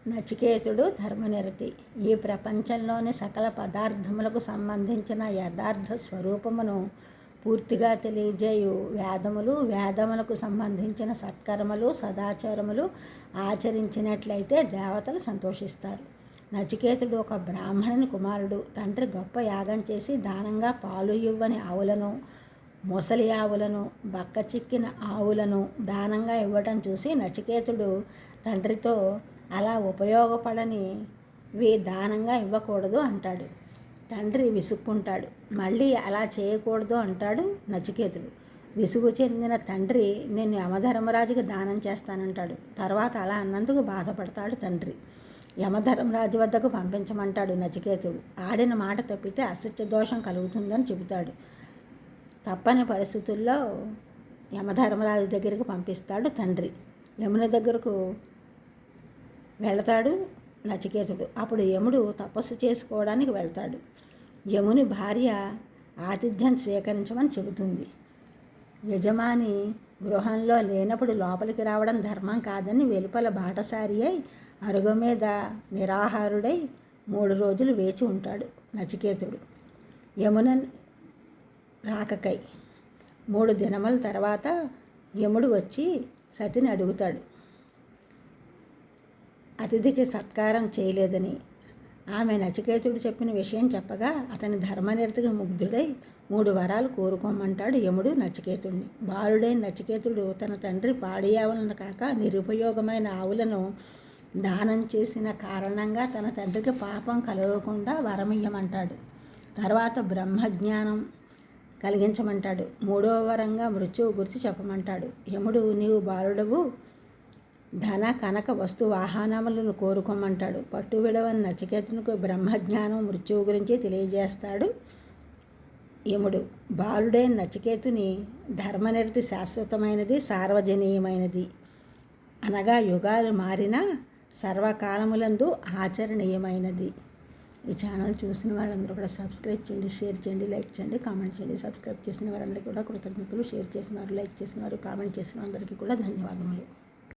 నచికేతుడు ధర్మనిరతి. ఈ ప్రపంచంలోని సకల పదార్థములకు సంబంధించిన యథార్థ స్వరూపమును పూర్తిగా తెలియజేయు వేదములు, వేదములకు సంబంధించిన సత్కర్మలు, సదాచారములు ఆచరించినట్లయితే దేవతలు సంతోషిస్తారు. నచికేతుడు ఒక బ్రాహ్మణుని కుమారుడు. తండ్రి గొప్ప యాగం చేసి దానంగా పాలు ఇవ్వని ఆవులను, ముసలి ఆవులను, బక్క చిక్కిన ఆవులను దానంగా ఇవ్వటం చూసి నచికేతుడు తండ్రితో అలా ఉపయోగపడనివి దానంగా ఇవ్వకూడదు అంటాడు. తండ్రి విసుక్కుంటాడు. మళ్ళీ అలా చేయకూడదు అంటాడు నచికేతుడు. విసుగు చెందిన తండ్రి నేను యమధర్మరాజుకి దానం చేస్తానంటాడు. తర్వాత అలా అన్నందుకు బాధపడతాడు తండ్రి. యమధర్మరాజు వద్దకు పంపించమంటాడు నచికేతుడు. ఆడిన మాట తప్పితే అసత్య దోషం కలుగుతుందని చెబుతాడు. తప్పని పరిస్థితుల్లో యమధర్మరాజు దగ్గరికి పంపిస్తాడు తండ్రి. యముని దగ్గరకు వెళతాడు నచికేతుడు. అప్పుడు యముడు తపస్సు చేసుకోవడానికి వెళ్తాడు. యముని భార్య ఆతిథ్యం స్వీకరించమని చెబుతుంది. యజమాని గృహంలో లేనప్పుడు లోపలికి రావడం ధర్మం కాదని వెలుపల బాటసారి అయి అరుగు మీద నిరాహారుడై 3 రోజులు వేచి ఉంటాడు నచికేతుడు యమున రాకకై. 3 దినముల తర్వాత యముడు వచ్చి సతిని అడుగుతాడు. అతిథికి సత్కారం చేయలేదని. ఆమె నచికేతుడు చెప్పిన విషయం చెప్పగా అతని ధర్మనిరతికి ముగ్ధుడై 3 వరాలు కోరుకోమంటాడు యముడు నచికేతుడిని. బాలుడైన నచికేతుడు తన తండ్రి పాడి ఆవులను కాక నిరుపయోగమైన ఆవులను దానం చేసిన కారణంగా తన తండ్రికి పాపం కలగకుండా వరమియ్యమంటాడు. తర్వాత బ్రహ్మజ్ఞానం కలిగించమంటాడు. 3వ వరంగా మృత్యువు గురించి చెప్పమంటాడు. యముడు నీవు బాలుడవు, ధన కనక వస్తు వాహనములను కోరుకోమంటాడు. పట్టు విడవని నచికేతునికి బ్రహ్మజ్ఞానం, మృత్యువు గురించి తెలియజేస్తాడు యముడు. బాలుడైన నచికేతుని ధర్మనిరతి శాశ్వతమైనది, సార్వజనీయమైనది, అనగా యుగాలు మారినా సర్వకాలములందు ఆచరణీయమైనది. ఈ ఛానల్ చూసిన వాళ్ళందరూ కూడా సబ్స్క్రైబ్ చేయండి, షేర్ చేయండి, లైక్ చేయండి, కామెంట్ చేయండి. సబ్స్క్రైబ్ చేసిన వారందరికీ కూడా కృతజ్ఞతలు. షేర్ చేసిన వారు, లైక్ చేసిన వారు, కామెంట్ చేసిన అందరికీ కూడా ధన్యవాదములు.